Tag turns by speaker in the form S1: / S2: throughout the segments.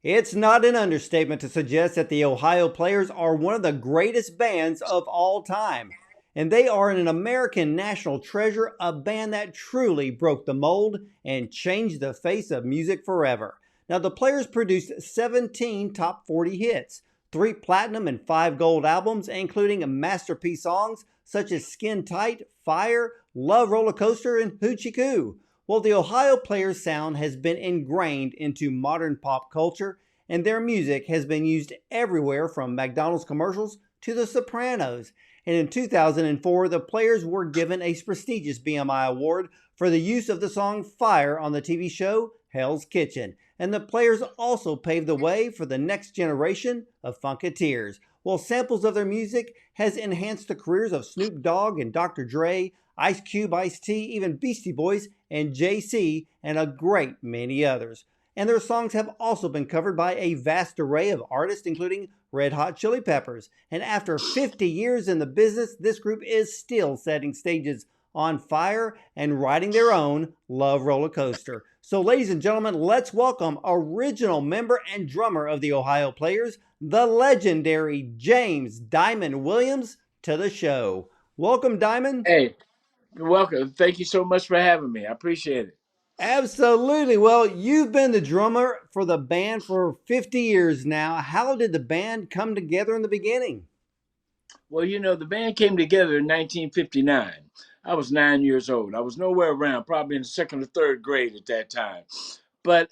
S1: It's not an understatement to suggest that the Ohio Players are one of the greatest bands of all time. And they are an American national treasure, a band that truly broke the mold and changed the face of music forever. Now, the Players produced 17 top 40 hits, 3 platinum and 5 gold albums, including masterpiece songs such as Skin Tight, Fire, Love Roller Coaster, and Hoochie Coo. Well, the Ohio Players sound has been ingrained into modern pop culture, and their music has been used everywhere from McDonald's commercials to the Sopranos. And in 2004, the Players were given a prestigious BMI Award for the use of the song Fire on the TV show Hell's Kitchen. And the Players also paved the way for the next generation of funkateers. Well, samples of their music has enhanced the careers of Snoop Dogg and Dr. Dre, Ice Cube, Ice-T, even Beastie Boys and Jay-Z, and a great many others. And their songs have also been covered by a vast array of artists, including Red Hot Chili Peppers. And after 50 years in the business, this group is still setting stages on fire and riding their own Love Roller Coaster. So, ladies and gentlemen, let's welcome original member and drummer of the Ohio Players, the legendary James Diamond Williams, to the show. Welcome, Diamond.
S2: Hey, you're welcome. Thank you so much for having me. I appreciate it.
S1: Absolutely. Well, you've been the drummer for the band for 50 years now. How did the band come together in the beginning?
S2: Well, the band came together in 1959. I was 9 years old. I was nowhere around, probably in the second or third grade at that time. But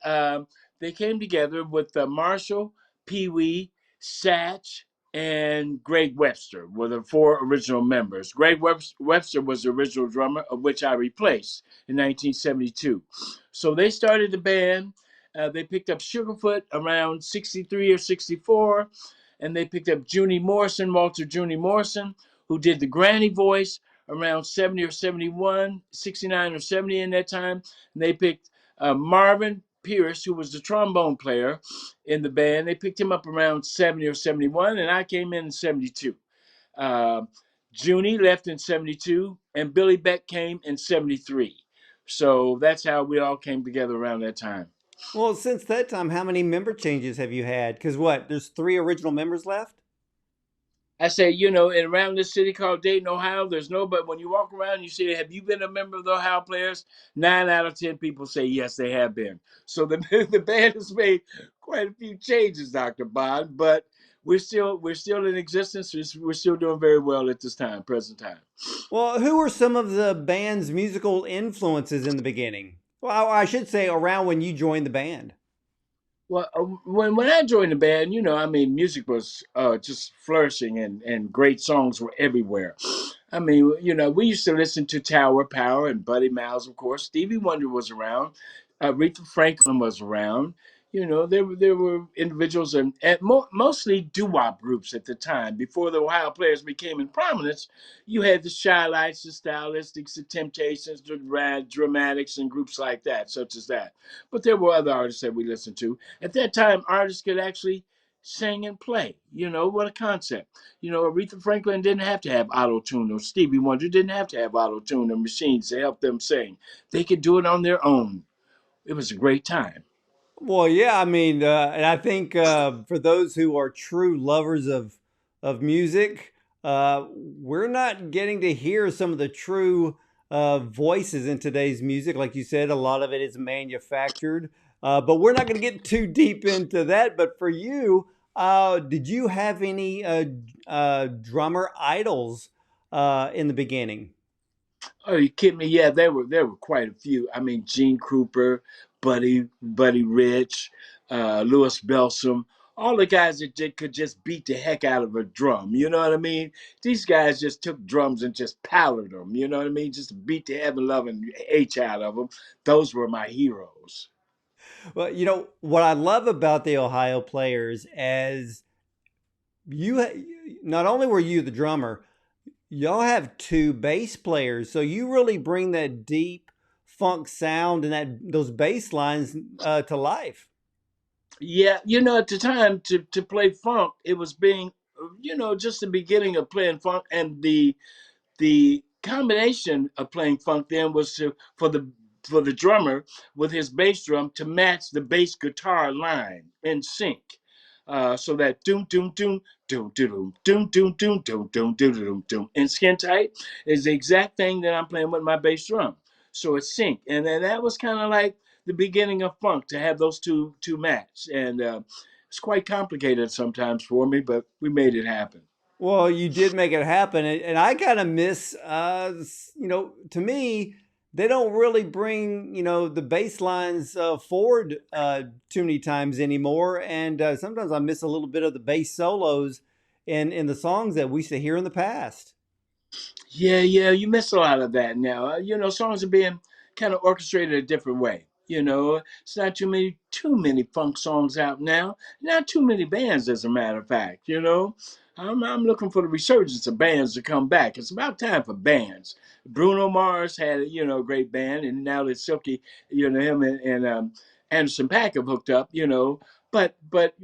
S2: they came together with Marshall, Pee Wee, Satch, and Greg Webster were the four original members. Webster was the original drummer, of which I replaced in 1972. So they started the band. They picked up Sugarfoot around 63 or 64, and they picked up Walter Junie Morrison, who did the granny voice around 70 or 71, 69 or 70 in that time. And they picked Marvin Pierce, who was the trombone player in the band. They picked him up around 70 or 71, and I came in 72. Uh, Junie left in 72, and Billy Beck came in 73. So that's how we all came together around that time.
S1: Well, since that time, how many member changes have you had? Because what, there's 3 original members left?
S2: I say, in around this city called Dayton, Ohio, there's no, but when you walk around, you say, have you been a member of the Ohio Players? 9 out of 10 people say, yes, they have been. So the, the band has made quite a few changes, Dr. Bond, but we're still in existence. We're still doing very well at this time, present time.
S1: Well, who were some of the band's musical influences in the beginning? Well, I should say around when you joined the band.
S2: Well, when I joined the band, music was just flourishing, and great songs were everywhere. I mean, we used to listen to Tower Power and Buddy Miles, of course. Stevie Wonder was around. Aretha Franklin was around. There were individuals and mostly doo-wop groups at the time. Before the Ohio Players became in prominence, you had the Shy Lights, the Stylistics, the Temptations, the Dramatics, and groups like that, such as that. But there were other artists that we listened to. At that time, artists could actually sing and play. What a concept. Aretha Franklin didn't have to have auto tune, or Stevie Wonder didn't have to have auto tune or machines to help them sing. They could do it on their own. It was a great time.
S1: Well, yeah, I mean, and I think for those who are true lovers of music, we're not getting to hear some of the true voices in today's music. Like you said, a lot of it is manufactured, but we're not going to get too deep into that. But for you, did you have any drummer idols in the beginning?
S2: Oh, you kidding me? Yeah, there were quite a few. I mean, Gene Krupa, Buddy Rich, Louis Belsom, all the guys that could just beat the heck out of a drum. You know what I mean? These guys just took drums and just powdered them. You know what I mean? Just beat the heaven loving H out of them. Those were my heroes.
S1: Well, what I love about the Ohio Players as not only were you the drummer, y'all have 2 bass players, so you really bring that deep funk sound and those bass lines to life.
S2: Yeah, at the time to play funk, it was being, just the beginning of playing funk, and the combination of playing funk then was for the for the drummer with his bass drum to match the bass guitar line in sync. So that doom doom doom doom doom doom doom doom doom doom doom doom doom in Skin Tight is the exact thing that I'm playing with my bass drum. So it's sync, and then that was kind of like the beginning of funk to have those two match, and it's quite complicated sometimes for me, but we made it happen.
S1: Well, you did make it happen, and I kind of miss, to me, they don't really bring, the bass lines forward too many times anymore, and sometimes I miss a little bit of the bass solos in the songs that we used to hear in the past.
S2: Yeah, you miss a lot of that now. Songs are being kind of orchestrated a different way. It's not too many funk songs out now. Not too many bands, as a matter of fact. I'm looking for the resurgence of bands to come back. It's about time for bands. Bruno Mars had a great band, and now that Silky, him and Anderson .Paak have hooked up. But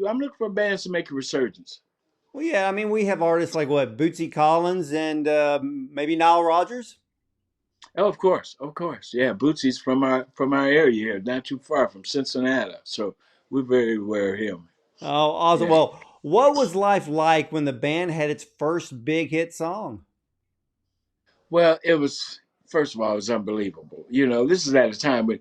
S2: I'm looking for bands to make a resurgence.
S1: Well, yeah, I mean, we have artists like what, Bootsy Collins and maybe Nile Rodgers.
S2: Oh, of course. Yeah, Bootsy's from our area here, not too far from Cincinnati. So we're very aware of him.
S1: Oh, awesome.
S2: Yeah.
S1: Well, what was life like when the band had its first big hit song?
S2: Well, it was first of all, it was unbelievable. This is at a time when,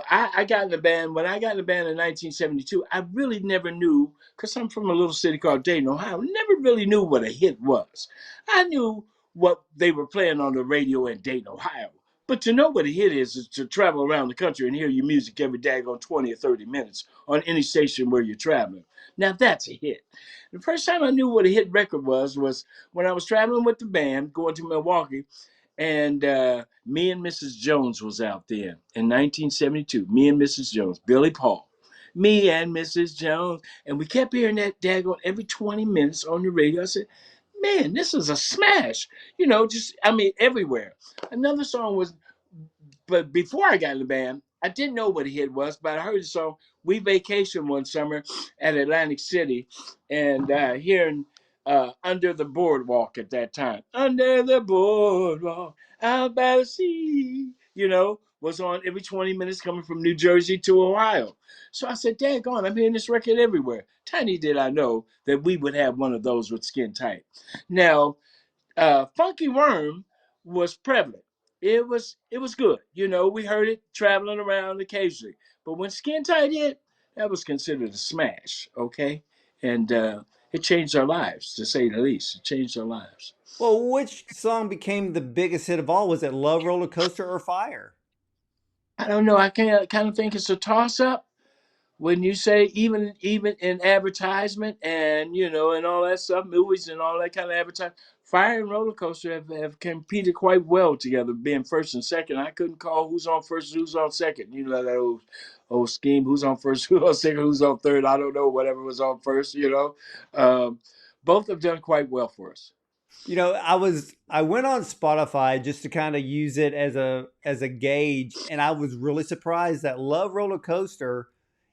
S2: I got in the band. When I got in the band in 1972, I really never knew, because I'm from a little city called Dayton, Ohio. Never really knew what a hit was. I knew what they were playing on the radio in Dayton, Ohio. But to know what a hit is to travel around the country and hear your music every daggone 20 or 30 minutes on any station where you're traveling. Now that's a hit. The first time I knew what a hit record was when I was traveling with the band going to Milwaukee, and Me and Mrs. Jones was out there in 1972. Me and Mrs. Jones, Billy Paul. Me and Mrs. Jones. And we kept hearing that daggone every 20 minutes on the radio. I said, man, this is a smash. Everywhere. Another song was, but before I got in the band, I didn't know what a hit was, but I heard the song "We Vacation" one summer at Atlantic City, and hearing "Under the Boardwalk" at that time. Under the boardwalk, out by the sea, was on every 20 minutes coming from New Jersey to Ohio. So I said, "Daggone, I'm hearing this record everywhere." Tiny did I know that we would have one of those with Skin Tight. Now, Funky Worm was prevalent. It was good. We heard it traveling around occasionally. But when Skin Tight hit, that was considered a smash. Okay, and it changed our lives, to say the least. It changed our lives.
S1: Well, which song became the biggest hit of all? Was it Love Roller Coaster or Fire?
S2: I don't know. I kind of think it's a toss up. When you say even in advertisement and and all that stuff, movies and all that kind of advertising, Fire and Roller Coaster have competed quite well together, being first and second. I couldn't call who's on first, who's on second. That old scheme: who's on first, who's on second, who's on third. I don't know. Whatever was on first, um, both have done quite well for us.
S1: I went on Spotify just to kind of use it as a gauge, and I was really surprised that Love Roller Coaster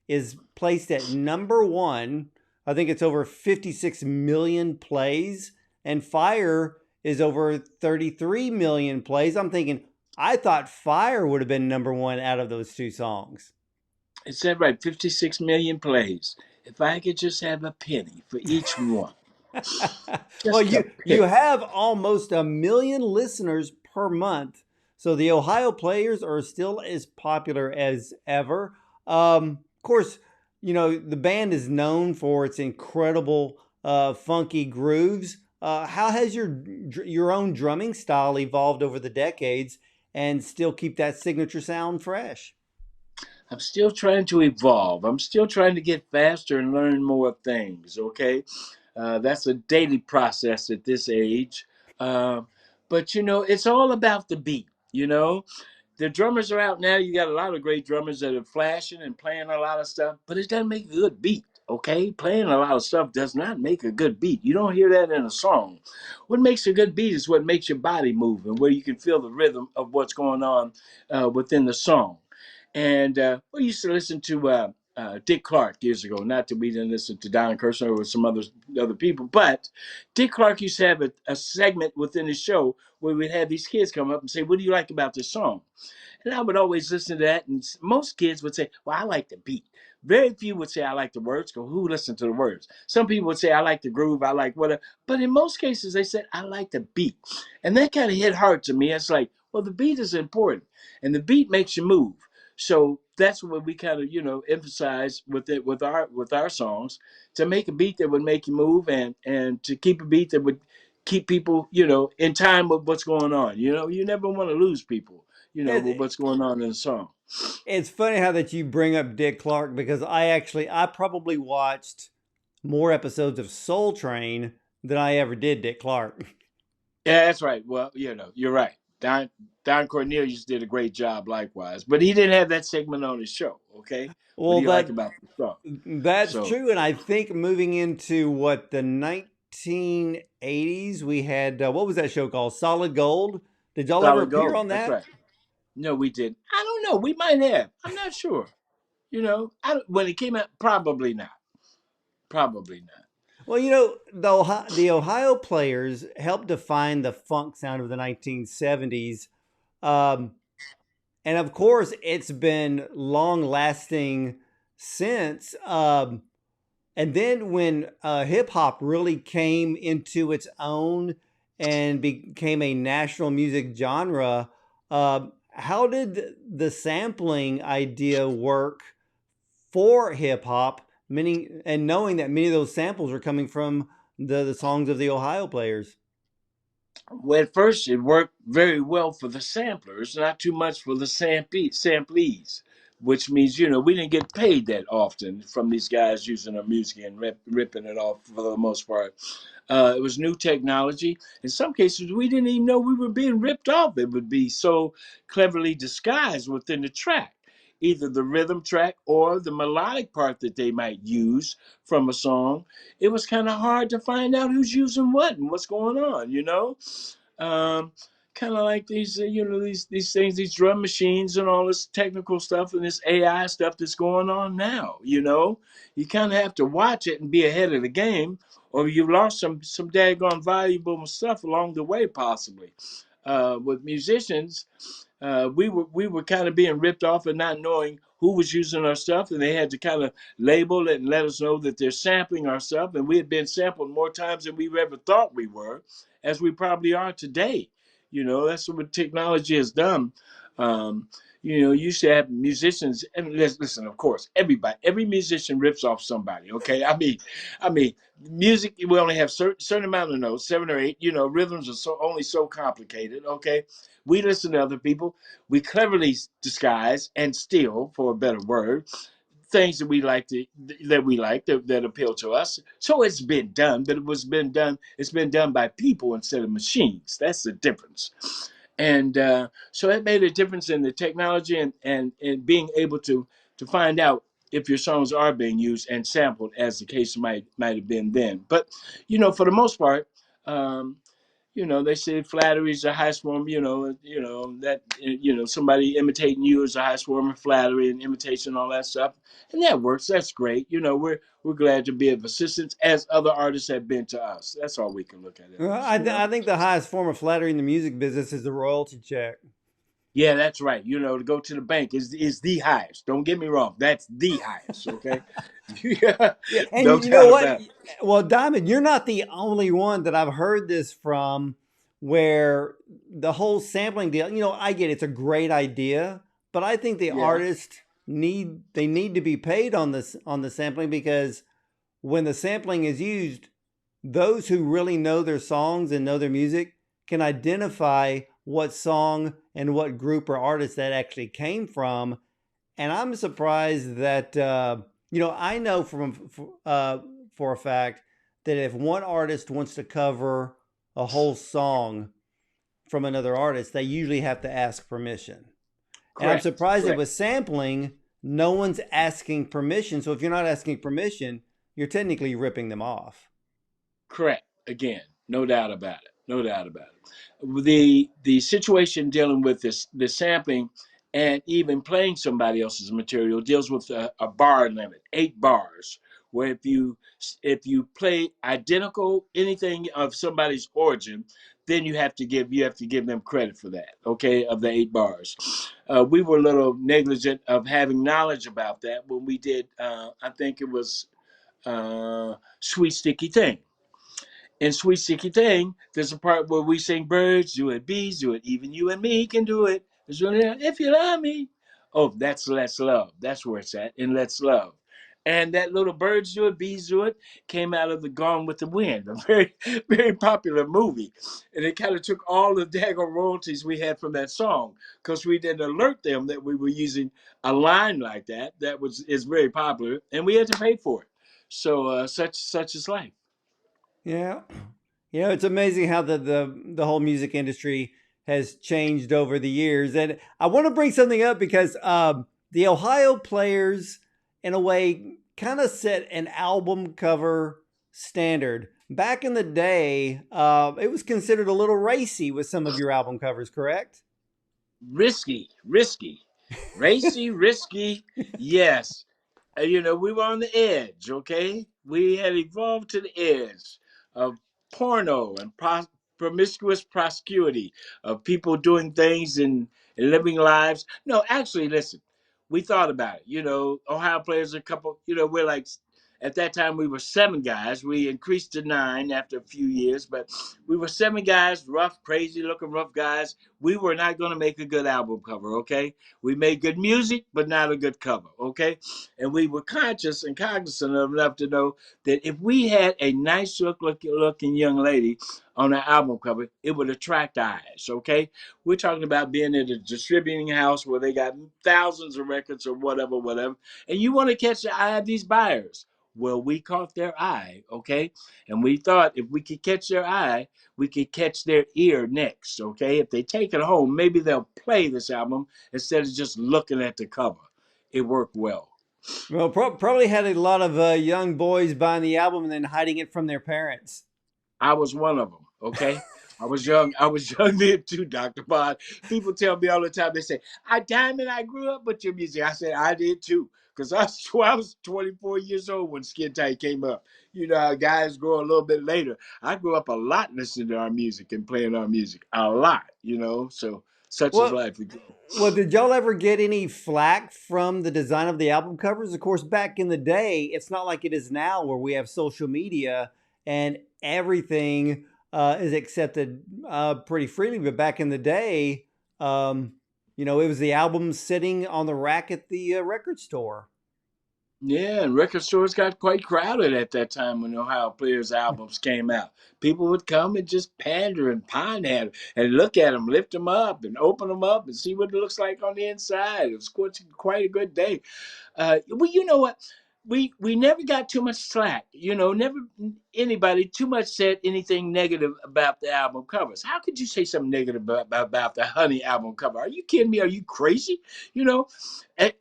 S1: is placed at number one. I think it's over 56 million plays, and Fire is over 33 million plays. I'm thinking, I thought Fire would have been number one out of those two songs.
S2: It said right, 56 million plays. If I could just have a penny for each one,
S1: Well,
S2: just a
S1: you
S2: penny.
S1: have almost a million listeners per month, so the Ohio players are still as popular as ever. Of course, the band is known for its incredible funky grooves. How has your own drumming style evolved over the decades and still keep that signature sound fresh?
S2: I'm still trying to evolve. I'm still trying to get faster and learn more things. Okay, that's a daily process at this age. Uh, but it's all about the beat. The drummers are out now. You got a lot of great drummers that are flashing and playing a lot of stuff, but it doesn't make a good beat. Okay, playing a lot of stuff does not make a good beat. You don't hear that in a song. What makes a good beat is what makes your body move and where you can feel the rhythm of what's going on within the song. And we used to listen to Dick Clark years ago. Not that we didn't listen to Don Kirshner or some other people, but Dick Clark used to have a segment within his show where we'd have these kids come up and say, "What do you like about this song?" And I would always listen to that, and most kids would say, "Well, I like the beat." Very few would say, "I like the words," because who listened to the words? Some people would say, "I like the groove, I like whatever." But in most cases, they said, "I like the beat." And that kind of hit hard to me. It's like, well, the beat is important, and the beat makes you move. So that's what we kind of, emphasize with our songs, to make a beat that would make you move, and to keep a beat that would keep people, in time with what's going on. You never want to lose people, with
S1: It,
S2: what's going on in the song.
S1: it's funny how that you bring up Dick Clark because I probably watched more episodes of Soul Train than I ever did Dick Clark.
S2: Yeah, that's right. Well, you're right. Don Cornelius did a great job likewise, but he didn't have that segment on his show. Okay, what
S1: Well,
S2: do you like about the song?
S1: that's
S2: So
S1: true, and I think moving into what the 1980s, we had what was that show called? Solid Gold. Did y'all ever
S2: solid
S1: appear
S2: gold.
S1: on
S2: That's
S1: that?
S2: right. No, we did. I don't know. We might have. I'm not sure. When it came out, probably not. Probably not.
S1: Well, the Ohio Players helped define the funk sound of the 1970s. Um, and of course, it's been long lasting since. And then when hip hop really came into its own and became a national music genre, how did the sampling idea work for hip hop? Meaning, and knowing that many of those samples are coming from the songs of the Ohio Players.
S2: Well, at first, it worked very well for the samplers, not too much for the samplees, which means, we didn't get paid that often from these guys using our music and ripping it off for the most part. It was new technology. In some cases, we didn't even know we were being ripped off. It would be so cleverly disguised within the track, either the rhythm track or the melodic part that they might use from a song. It was kind of hard to find out who's using what and what's going on. Um, Kind of like these, these things, these drum machines and all this technical stuff and this AI stuff that's going on now. You kind of have to watch it and be ahead of the game, or you lost some daggone valuable stuff along the way, possibly. With musicians, we were kind of being ripped off and not knowing who was using our stuff, and they had to kind of label it and let us know that they're sampling our stuff, and we had been sampled more times than we ever thought we were, as we probably are today. That's what technology has done. um, you should have musicians, and listen, of course, every musician rips off somebody. Okay, I mean, music, we only have certain amount of notes, 7 or 8. Rhythms are only so complicated. Okay, we listen to other people. We cleverly disguise and steal, for a better word, things that appeal to us. So it's been done, but it's been done by people instead of machines. That's the difference. And so it made a difference in the technology, and being able to find out if your songs are being used and sampled, as the case might have been then. But for the most part, um, they say flattery is the highest form. That somebody imitating you is the highest form of flattery and imitation, all that stuff, and that works. That's great. We're glad to be of assistance, as other artists have been to us. That's all we can look at it
S1: Well,
S2: as.
S1: I think the highest form of flattery in the music business is the royalty check.
S2: Yeah, that's right. To go to the bank is the highest. Don't get me wrong. That's the highest. Okay. Yeah,
S1: Yeah, and
S2: no
S1: you know
S2: doubt
S1: what?
S2: about it.
S1: Well, Diamond, you're not the only one that I've heard this from where the whole sampling deal, I get it's a great idea, but I think the
S2: Yeah.
S1: artists need to be paid on the sampling because when the sampling is used, those who really know their songs and know their music can identify what song and what group or artist that actually came from. And I'm surprised that I know for a fact that if one artist wants to cover a whole song from another artist, they usually have to ask permission. And I'm
S2: Correct.
S1: surprised that
S2: Correct.
S1: with sampling, no one's asking permission. So if you're not asking permission, you're technically ripping them off.
S2: Correct. Again, no doubt about it. No doubt about it. The situation dealing with this sampling And even playing somebody else's material deals with a bar limit, 8 bars, where if you play identical anything of somebody's origin, then you have to give them credit for that, okay, of the 8 bars. We were a little negligent of having knowledge about that when we did. I think it was Sweet Sticky Thing. In Sweet Sticky Thing, there's a part where we sing birds do it, bees do it, even you and me can do it. If you love me. Oh, that's Let's Love. That's where it's at, in Let's Love. And that little birds do it, bees do it came out of the Gone with the Wind, a very, very popular movie. And it kind of took all the daggone royalties we had from that song because we didn't alert them that we were using a line like that is very popular, and we had to pay for it. So such is life.
S1: Yeah. It's amazing how the whole music industry has changed over the years. And I want to bring something up because the Ohio Players, in a way, kind of set an album cover standard. Back in the day, it was considered a little racy with some of your album covers, correct?
S2: Risky, racy, risky. Yes, we were on the edge. Okay, we had evolved to the edge of porno and promiscuous promiscuity of people doing things and living lives. No, actually, listen, we thought about it. Ohio Players, a couple. We're like, at that time we were 7 guys. We increased to 9 after a few years, but we were 7 guys, rough, crazy looking rough guys. We were not going to make a good album cover. Okay, we made good music, but not a good cover. Okay, and we were conscious and cognizant enough to know that if we had a nice looking young lady on an album cover, it would attract eyes. Okay, we're talking about being at a distributing house where they got thousands of records or whatever, and you want to catch the eye of these buyers. Well, we caught their eye, okay? And we thought if we could catch their eye, we could catch their ear next, okay? If they take it home, maybe they'll play this album instead of just looking at the cover. It worked well.
S1: Well, probably had a lot of young boys buying the album and then hiding it from their parents.
S2: I was one of them. Okay. I was young. I was young then too, Dr. Bond. People tell me all the time, they say, Diamond, I grew up with your music. I said, I did too. Because I was 24 years old when Skin Tight came up. You know how guys grow a little bit later. I grew up a lot listening to our music and playing our music. A lot. So such is
S1: Well,
S2: life.
S1: well, did y'all ever get any flack from the design of the album covers? Of course, back in the day, it's not like it is now where we have social media and everything is accepted pretty freely. But back in the day, it was the album sitting on the rack at the record store.
S2: Yeah, and record stores got quite crowded at that time when Ohio Players albums came out. People would come and just pander and pine at them and look at them, lift them up and open them up and see what it looks like on the inside. It was quite a good day. Well, you know what? We never got too much slack. Never anybody too much said anything negative about the album covers. How could you say something negative about the Honey album cover? Are you kidding me? Are you crazy? You know, and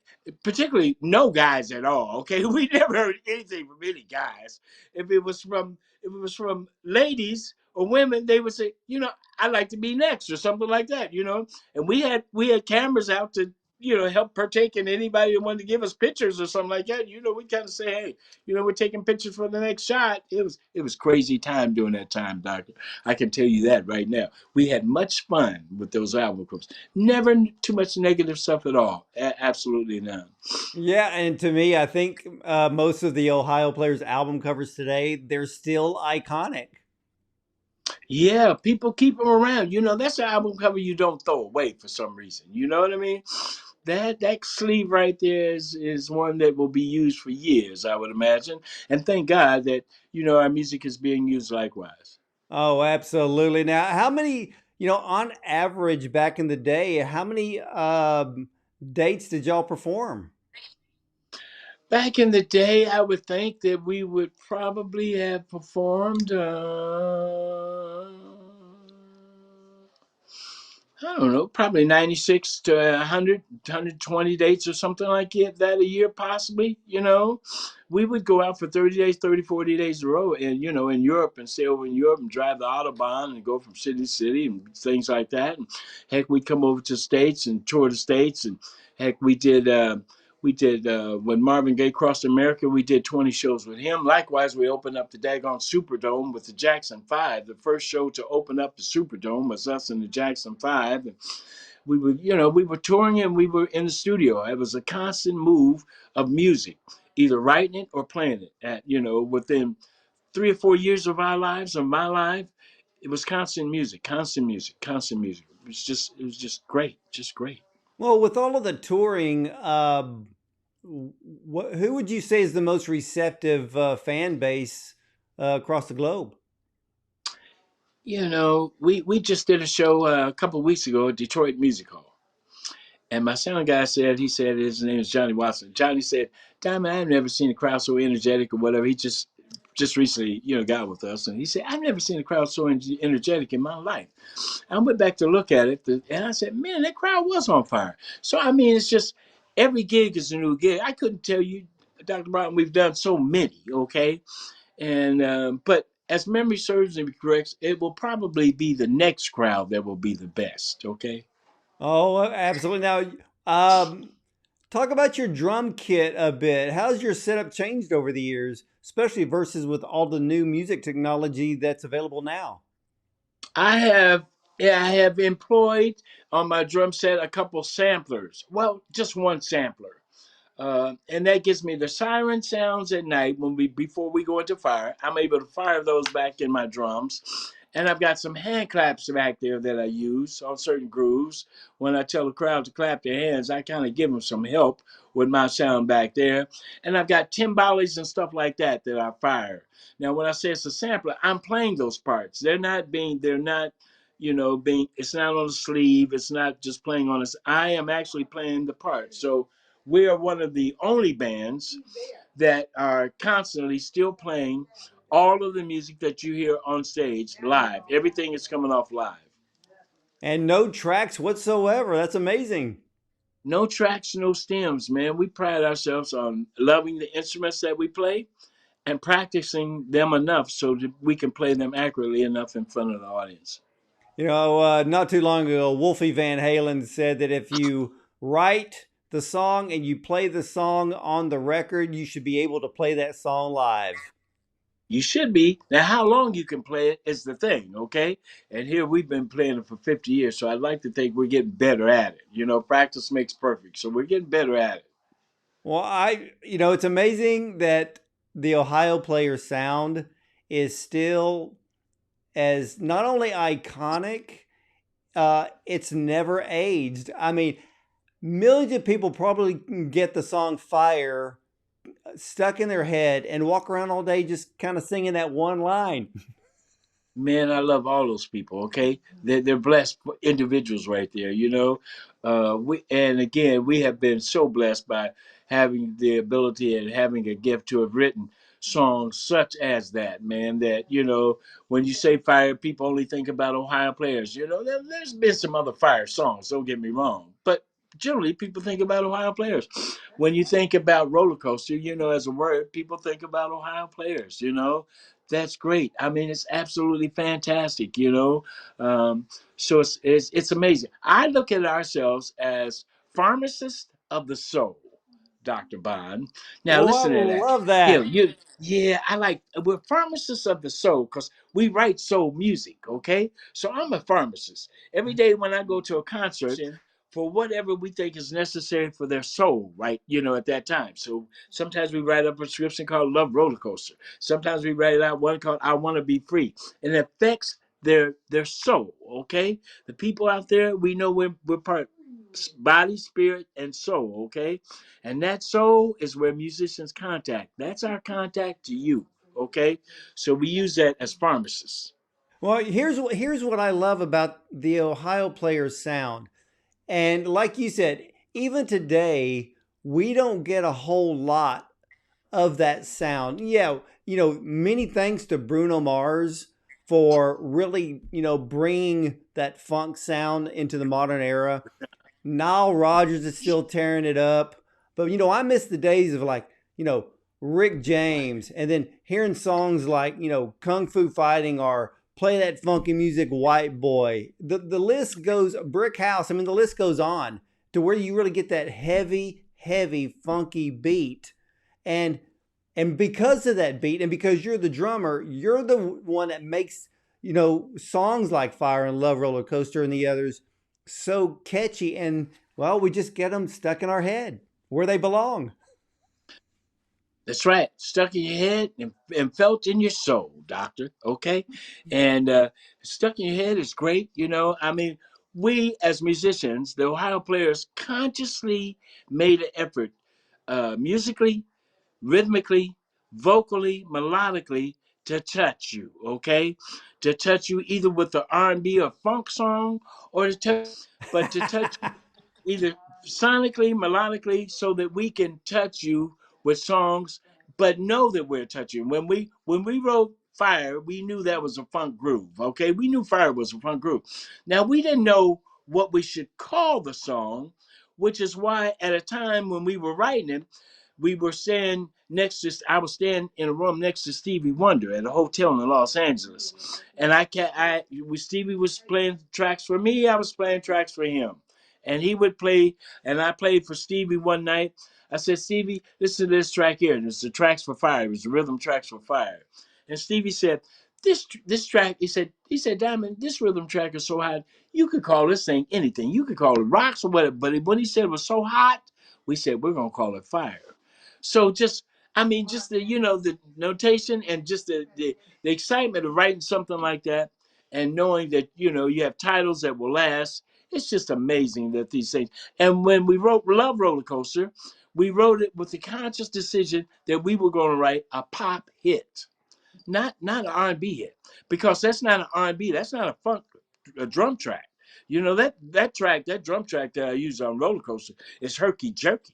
S2: particularly no guys at all. Okay, we never heard anything from any guys. If it was from ladies or women, they would say, I'd like to be next or something like that. And we had cameras out to help partake in anybody who wanted to give us pictures or something like that. We kind of say, hey, we're taking pictures for the next shot. It was crazy time during that time, Doctor. I can tell you that right now. We had much fun with those album groups. Never too much negative stuff at all. Absolutely none.
S1: Yeah, and to me, I think most of the Ohio Players album covers today, they're still iconic.
S2: Yeah, people keep them around. That's an album cover you don't throw away for some reason. You know what I mean? That sleeve right there is one that will be used for years, I would imagine. And thank God that our music is being used likewise.
S1: Oh, absolutely. Now, how many, on average back in the day, how many dates did y'all perform?
S2: Back in the day, I would think that we would probably have performed. I don't know, probably 96 to 100, 120 dates or something like that a year, possibly. We would go out for 30 days, 30, 40 days in a row, and, in Europe and stay over in Europe and drive the Autobahn and go from city to city and things like that. And heck, we'd come over to the States and tour the States. And heck, we did when Marvin Gaye crossed America, we did 20 shows with him. Likewise, we opened up the daggone Superdome with the Jackson 5. The first show to open up the Superdome was us and the Jackson 5. And we were touring and we were in the studio. It was a constant move of music, either writing it or playing it. Within 3 or 4 years of our lives, of my life, it was constant music, constant music, constant music. It was just great, just great.
S1: Well, with all of the touring, who would you say is the most receptive fan base across the globe?
S2: We just did a show a couple of weeks ago at Detroit Music Hall. And my sound guy said, his name is Johnny Watson. Johnny said, Diamond, I've never seen a crowd so energetic or whatever. He just recently, got with us. And he said, I've never seen a crowd so energetic in my life. I went back to look at it, and I said, man, that crowd was on fire. So, I mean, it's just every gig is a new gig. I couldn't tell you, Dr. Broughton, we've done so many, okay? But as memory serves and corrects, it will probably be the next crowd that will be the best, okay?
S1: Oh, absolutely. Now, um, talk about your drum kit a bit. How's your setup changed over the years, especially versus with all the new music technology that's available now?
S2: I have yeah, I have employed on my drum set a couple samplers. Well, just one sampler. And that gives me the siren sounds at night when we before we go into fire. I'm able to fire those back in my drums. And I've got some hand claps back there that I use on certain grooves. When I tell the crowd to clap their hands, I kind of give them some help with my sound back there. And I've got timbales and stuff like that I fire. Now, when I say it's a sampler, I'm playing those parts. They're not, it's not on the sleeve. It's not just playing on this. I am actually playing the part. So we are one of the only bands that are constantly still playing all of the music that you hear on stage live. Everything is coming off live.
S1: And no tracks whatsoever. That's amazing.
S2: No tracks, no stems, man. We pride ourselves on loving the instruments that we play and practicing them enough so that we can play them accurately enough in front of the audience.
S1: Not too long ago, Wolfie Van Halen said that if you write the song and you play the song on the record, you should be able to play that song live.
S2: You should be. Now, how long you can play it is the thing, okay? And here we've been playing it for 50 years, so I'd like to think we're getting better at it. Practice makes perfect, so we're getting better at it.
S1: Well, it's amazing that the Ohio Player sound is still as not only iconic, it's never aged. I mean, millions of people probably can get the song Fire stuck in their head and walk around all day just kind of singing that one line.
S2: Man, I love all those people. Okay, they're blessed individuals right there. And again, we have been so blessed by having the ability and having a gift to have written songs such as that. Man, that when you say fire, people only think about Ohio players. There's been some other fire songs. Don't get me wrong, but generally people think about Ohio players. When you think about Rollercoaster, as a word, people think about Ohio players. That's great. I mean, it's absolutely fantastic. So it's amazing. I look at ourselves as pharmacists of the soul, Dr. Bond. Now
S1: Oh, I
S2: listen to that.
S1: love
S2: Here,
S1: that.
S2: yeah, we're pharmacists of the soul because we write soul music. Okay, so I'm a pharmacist. Every day when I go to a concert, for whatever we think is necessary for their soul, right? At that time. So sometimes we write a prescription called Love Roller Coaster. Sometimes we write out one called I Want to Be Free. And it affects their soul, okay? The people out there, we know we're part body, spirit, and soul, okay? And that soul is where musicians contact. That's our contact to you, okay? So we use that as pharmacists.
S1: Well, here's what I love about the Ohio Players sound. And like you said, even today, we don't get a whole lot of that sound. Yeah, many thanks to Bruno Mars for really, bringing that funk sound into the modern era. Nile Rodgers is still tearing it up. But, I miss the days of like, Rick James and then hearing songs like, Kung Fu Fighting or Play That Funky Music, White Boy. The list goes, Brick House. I mean, the list goes on to where you really get that heavy, heavy, funky beat. And because of that beat and because you're the drummer, you're the one that makes, songs like Fire and Love Roller Coaster and the others so catchy. And, well, we just get them stuck in our head where they belong.
S2: That's right. Stuck in your head and felt in your soul, doctor. Okay. And stuck in your head is great. I mean, we as musicians, the Ohio players, consciously made an effort musically, rhythmically, vocally, melodically to touch you. Okay. To touch you either with the R&B or funk song or but to touch either sonically, melodically, so that we can touch you with songs, but know that we're touching. When we wrote Fire, we knew that was a funk groove. Okay, we knew Fire was a funk groove. Now we didn't know what we should call the song, which is why at a time when we were writing it, we were staying next to I was staying in a room next to Stevie Wonder at a hotel in Los Angeles. And Stevie was playing tracks for me, I was playing tracks for him. And he would play, and I played for Stevie one night. I said, Stevie, listen to this track here. And it's the tracks for Fire. It was the rhythm tracks for Fire. And Stevie said, this track, he said, Diamond, this rhythm track is so hot, you could call this thing anything. You could call it rocks or whatever. But when he said it was so hot, we said, we're gonna call it Fire. So just the notation and just the excitement of writing something like that and knowing that, you have titles that will last. It's just amazing that these things. And when we wrote Love Roller Coaster, we wrote it with the conscious decision that we were going to write a pop hit, not an R&B hit, because that's not an R&B, that's not a drum track. That drum track that I use on Roller Coaster is herky jerky.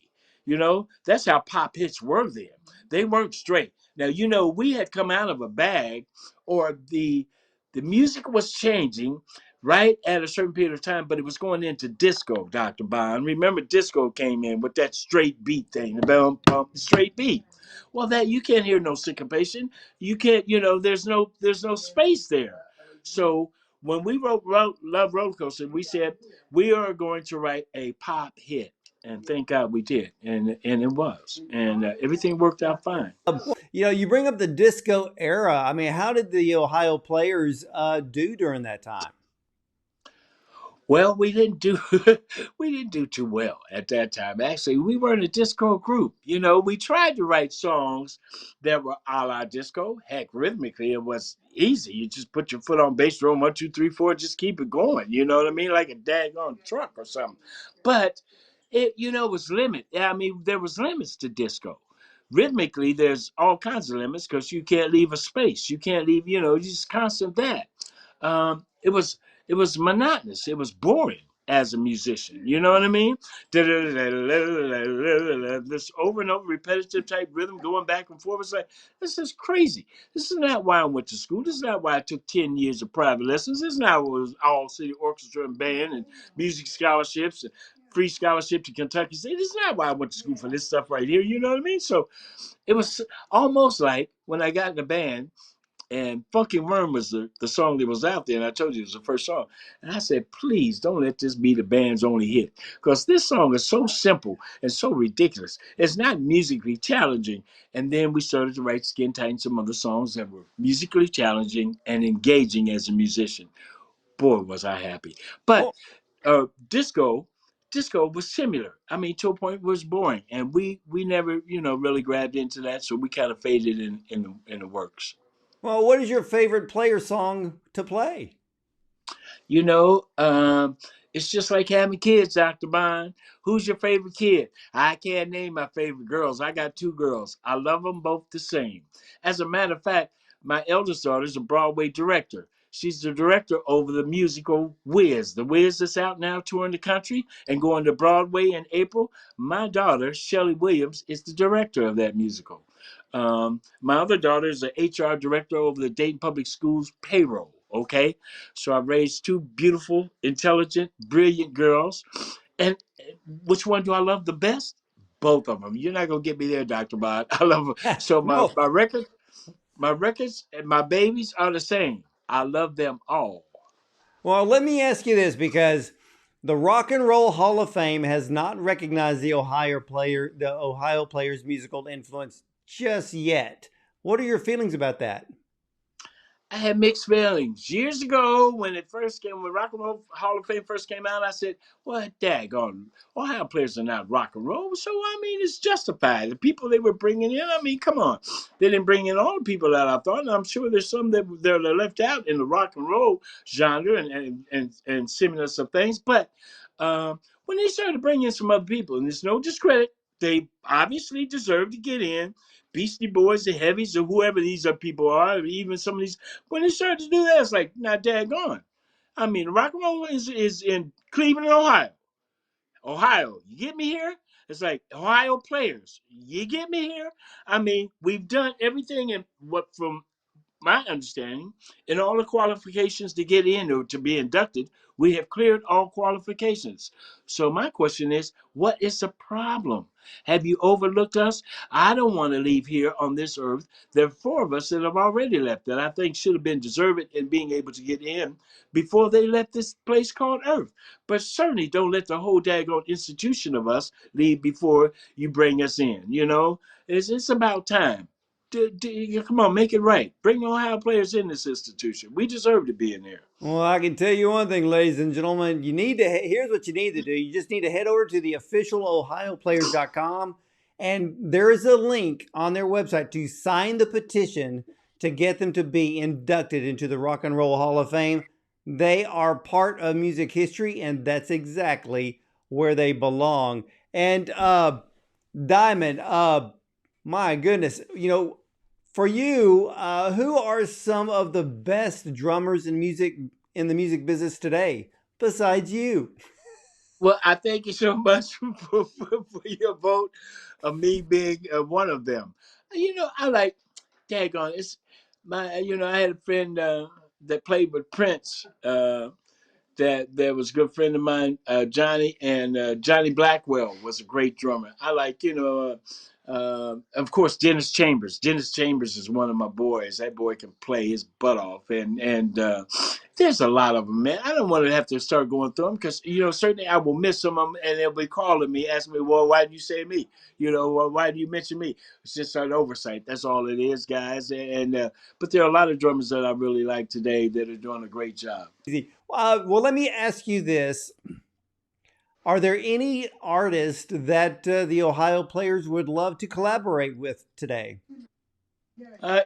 S2: That's how pop hits were then. They weren't straight. Now, we had come out of a bag, or the music was changing right at a certain period of time, but it was going into disco, Dr. Bond. Remember, disco came in with that straight beat thing, the bum, bum, straight beat. Well, that you can't hear no syncopation. You can't, there's no space there. So when we wrote Love Roller Coaster, we said we are going to write a pop hit, and thank God we did, and it was, and everything worked out fine.
S1: You bring up the disco era. I mean, how did the Ohio players do during that time?
S2: Well, we didn't do we didn't do too well at that time. Actually, we weren't a disco group. We tried to write songs that were a la disco. Heck, rhythmically, it was easy. You just put your foot on bass drum, 1, 2, 3, 4, just keep it going. You know what I mean, like a daggone truck or something. But it was limit. I mean, there was limits to disco. Rhythmically, there's all kinds of limits because you can't leave a space. You can't leave. Just constant that. It was monotonous. It was boring as a musician. You know what I mean? This over and over repetitive type rhythm going back and forth. It's like, this is crazy. This is not why I went to school. This is not why I took 10 years of private lessons. This is not what was all city orchestra and band and music scholarships and free scholarship to Kentucky State. This is not why I went to school for this stuff right here. You know what I mean? So it was almost like when I got in the band, and Funky Worm was the song that was out there, and I told you it was the first song. And I said, please don't let this be the band's only hit. Because this song is so simple and so ridiculous. It's not musically challenging. And then we started to write Skin Tight and some other songs that were musically challenging and engaging as a musician. Boy, was I happy. But
S1: Well,
S2: disco, disco was similar. I mean, to a point it was boring. And we never, really grabbed into that. So we kind of faded in the works.
S1: what is your favorite player song to play?
S2: You know, um, it's just like having kids, Dr. Bond. Who's your favorite kid? I can't name my favorite girls. I got two girls. I love them both the same. As a matter of fact, my eldest daughter is a Broadway director. She's the director over the musical Wiz. The Wiz that's out now touring the country and going to Broadway in April. My daughter, Shelley Williams, is the director of that musical. My other daughter is an HR director over the Dayton Public Schools payroll. Okay, so I raised two beautiful, intelligent, brilliant girls. And which one do I love the best? Both of them. You're not gonna get me there, Dr. Bod. I love them. So my
S1: No.
S2: my record, my records, and my babies are the same. I love them all.
S1: Well, let me ask you this because the Rock and Roll Hall of Fame has not recognized the Ohio player's musical influence just yet. What are your feelings about that?
S2: I had mixed feelings years ago when it first came. When Rock and Roll Hall of Fame first came out, I said, "Well, daggone, Ohio players are not rock and roll." So I mean, it's justified. The people they were bringing in, I mean, come on, they didn't bring in all the people that I thought. And I'm sure there's some that are left out in the rock and roll genre and similar some things. But when they started bringing in some other people, and there's no discredit, they obviously deserve to get in. Beastie Boys, the Heavies, or whoever these are people are, even some of these when they started to do that, it's like, not daggone. I mean, rock and roll is in Cleveland, Ohio. Ohio, you get me here? It's like Ohio players, you get me here? I mean, we've done everything in what from my understanding, in all the qualifications to get in or to be inducted, we have cleared all qualifications. So my question is, what is the problem? Have you overlooked us? I don't want to leave here on this earth. There are four of us that have already left that I think should have been deserving in being able to get in before they left this place called Earth. But certainly don't let the whole daggone institution of us leave before you bring us in. You know, it's about time. Come on, make it right. Bring Ohio players in this institution. We deserve to be in there.
S1: Well, I can tell you one thing, ladies and gentlemen. Here's what you need to do. You just need to head over to the official ohioplayers.com, and there is a link on their website to sign the petition to get them to be inducted into the Rock and Roll Hall of Fame. They are part of music history, and that's exactly where they belong. And Diamond, my goodness, for you, who are some of the best drummers in the music business today besides you?
S2: Well, I thank you so much for your vote of me being one of them. I like, daggone, it's my, I had a friend that played with Prince. That was a good friend of mine, Johnny, and Johnny Blackwell was a great drummer. I like, of course, Dennis Chambers. Dennis Chambers is one of my boys. That boy can play his butt off, and there's a lot of them, man. I don't want to have to start going through them because certainly I will miss some of them, and they'll be calling me, asking me, "Well, why did you say me? Well, why do you mention me?" It's just an oversight. That's all it is, guys. And but there are a lot of drummers that I really like today that are doing a great job.
S1: Easy. Well, let me ask you this. Are there any artists that the Ohio players would love to collaborate with today?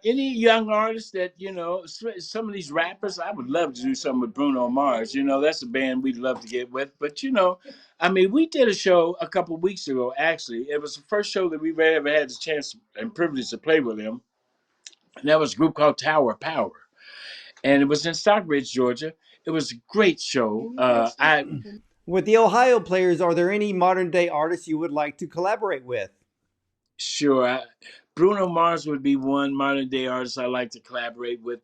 S2: Any young artists that some of these rappers, I would love to do something with Bruno Mars. That's a band we'd love to get with. But I mean, we did a show a couple of weeks ago. Actually, it was the first show that we've ever had the chance and privilege to play with him, and that was a group called Tower Power, and it was in Stockbridge, Georgia. It was a great show. I
S1: With the Ohio players, are there any modern day artists you would like to collaborate with?
S2: Sure. Bruno Mars would be one modern day artist I like to collaborate with.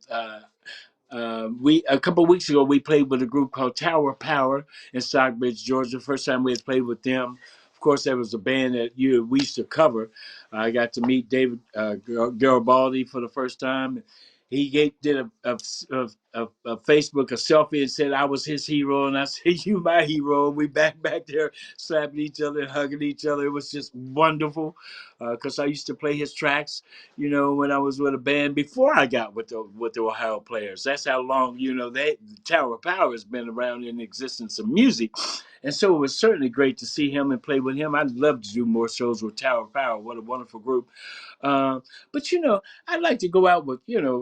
S2: We a couple of weeks ago we played with a group called Tower Power in Stockbridge, Georgia. First time we had played with them. Of course, that was a band that we used to cover. I got to meet David Garibaldi for the first time. He did a Facebook a selfie and said I was his hero, and I said you my hero. We back there slapping each other and hugging each other. It was just wonderful because I used to play his tracks when I was with a band before I got with the Ohio players. That's how long, the Tower of Power has been around in existence of music. And so it was certainly great to see him and play with him. I'd love to do more shows with Tower of Power. What a wonderful group. But I'd like to go out with,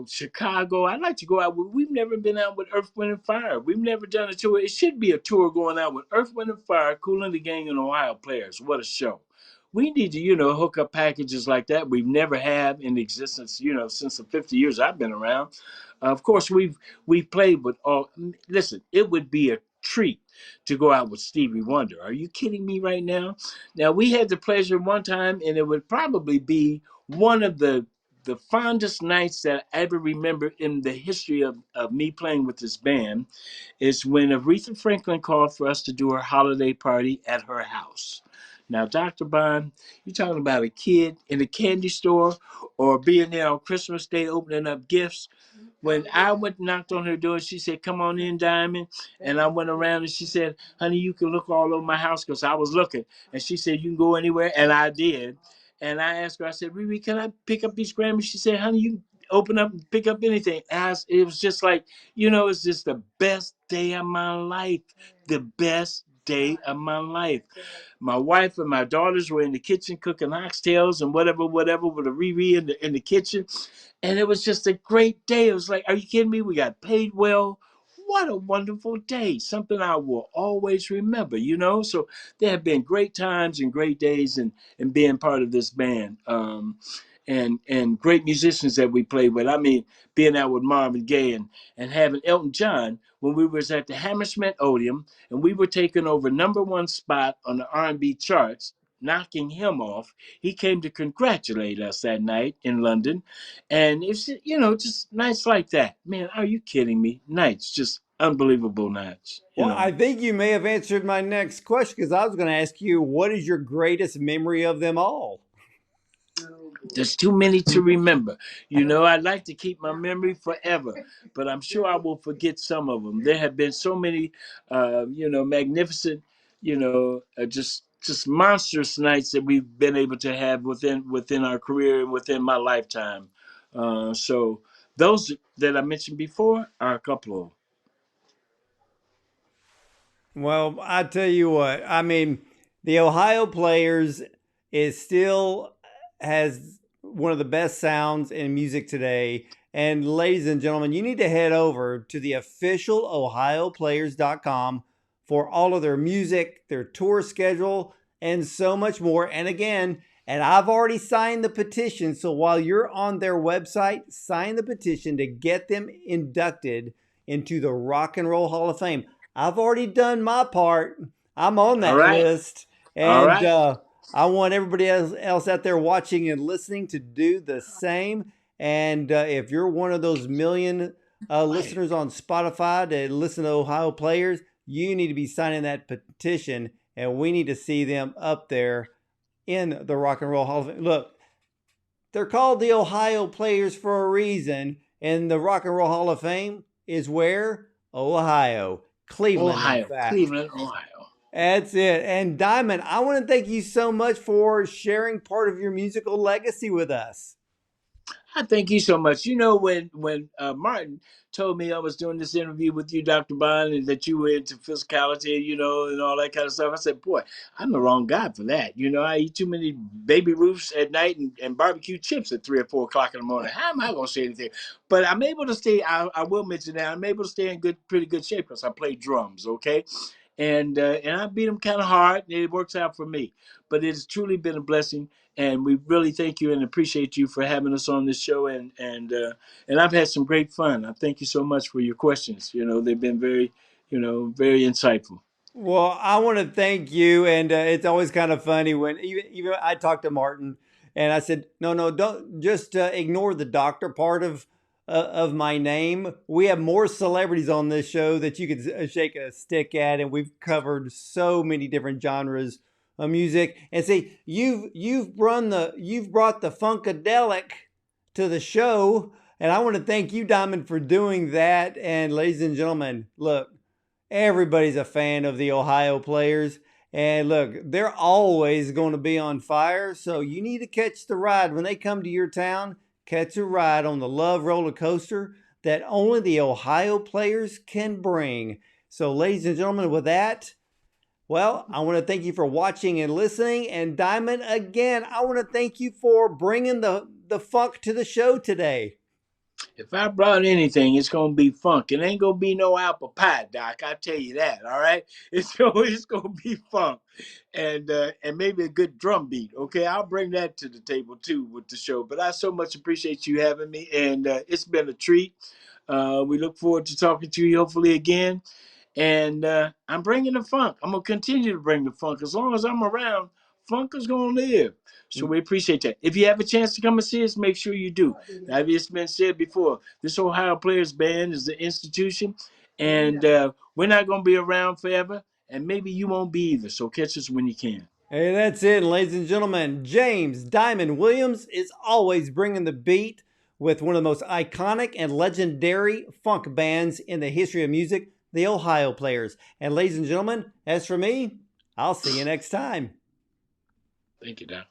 S2: Chicago. I'd like to go out with, we've never been out with Earth, Wind, and Fire. We've never done a tour. It should be a tour going out with Earth, Wind, and Fire, Kool and the Gang, and Ohio players. What a show. We need to, hook up packages like that. We've never had in existence, since the 50 years I've been around. Of course, we've played with all. Listen, it would be a treat to go out with Stevie Wonder. Are you kidding me right now? Now we had the pleasure one time, and it would probably be one of the the fondest nights that I ever remember in the history of me playing with this band is when Aretha Franklin called for us to do her holiday party at her house. Now, Dr. Bond, you're talking about a kid in a candy store or being there on Christmas Day opening up gifts. When I went and knocked on her door, she said, "Come on in, Diamond." And I went around and she said, "Honey, you can look all over my house," because I was looking. And she said, "You can go anywhere." And I did. And I asked her, I said, "Riri, can I pick up these Grammys?" She said, "Honey, you can open up and pick up anything." It was just like, it's just the best day of my life. The best day of my life. My wife and my daughters were in the kitchen cooking oxtails and whatever, whatever, with a Riri in the kitchen. And it was just a great day. It was like, are you kidding me? We got paid well. What a wonderful day. Something I will always remember. So there have been great times and great days and being part of this band. And great musicians that we played with. I mean, being out with Marvin Gaye and having Elton John when we was at the Hammersmith Odeon and we were taking over number one spot on the R&B charts, knocking him off. He came to congratulate us that night in London. And it's, just nights like that. Man, are you kidding me? Nights, just unbelievable nights.
S1: Well, I think you may have answered my next question because I was going to ask you, what is your greatest memory of them all?
S2: There's too many to remember. I'd like to keep my memory forever, but I'm sure I will forget some of them. There have been so many, magnificent, just monstrous nights that we've been able to have within our career and within my lifetime. So those that I mentioned before are a couple of.
S1: Well, I tell you what, I mean, the Ohio Players is still has one of the best sounds in music today. And ladies and gentlemen, you need to head over to the official ohioplayers.com for all of their music, their tour schedule, and so much more. And again, and I've already signed the petition. So while you're on their website, sign the petition to get them inducted into the Rock and Roll Hall of Fame. I've already done my part. I'm on
S2: All
S1: that
S2: right.
S1: list.
S2: All
S1: And
S2: right.
S1: I want everybody else out there watching and listening to do the same. And if you're one of those million listeners on Spotify that listen to Ohio Players, you need to be signing that petition. And we need to see them up there in the Rock and Roll Hall of Fame. Look, they're called the Ohio Players for a reason. And the Rock and Roll Hall of Fame is where? Ohio. Cleveland, in
S2: Ohio,
S1: fact.
S2: Cleveland, Ohio.
S1: That's it. And Diamond, I want to thank you so much for sharing part of your musical legacy with us.
S2: I thank you so much. When Martin told me I was doing this interview with you, Dr. Bond, and that you were into physicality, and all that kind of stuff, I said, boy, I'm the wrong guy for that. I eat too many baby roofs at night and barbecue chips at 3 or 4 o'clock in the morning. How am I going to say anything? But I'm able to stay, I will mention that, I'm able to stay in pretty good shape because I play drums, okay? And I beat them kind of hard, and it works out for me. But it's truly been a blessing, and we really thank you and appreciate you for having us on this show. And I've had some great fun. I thank you so much for your questions. They've been very, very insightful.
S1: Well, I want to thank you, and it's always kind of funny when even I talked to Martin, and I said, no, don't just ignore the doctor part of my name. We have more celebrities on this show that you could shake a stick at, and we've covered so many different genres of music. And see, you've brought the funkadelic to the show, and I want to thank you, Diamond, for doing that. And ladies and gentlemen, look. Everybody's a fan of the Ohio Players. And look, they're always going to be on fire. So you need to catch the ride. When they come to your town, catch a ride on the Love Roller Coaster that only the Ohio Players can bring. So, ladies and gentlemen, with that, well, I want to thank you for watching and listening. And Diamond, again, I want to thank you for bringing the funk to the show today.
S2: If I brought anything, it's gonna be funk. It ain't gonna be no apple pie, Doc. I tell you that. All right, it's gonna be funk, and maybe a good drum beat. Okay, I'll bring that to the table too with the show. But I so much appreciate you having me, and it's been a treat. We look forward to talking to you hopefully again. And I'm bringing the funk. I'm gonna continue to bring the funk as long as I'm around. funk is gonna live. So we appreciate that. If you have a chance to come and see us, make sure you do. Now, it's been said before, this Ohio Players Band is the institution, and we're not gonna be around forever, and maybe you won't be either. So catch us when you can.
S1: Hey, that's it, ladies and gentlemen. James Diamond Williams is always bringing the beat with one of the most iconic and legendary funk bands in the history of music, the Ohio Players. And ladies and gentlemen, as for me, I'll see you next time.
S2: Thank you, Doc.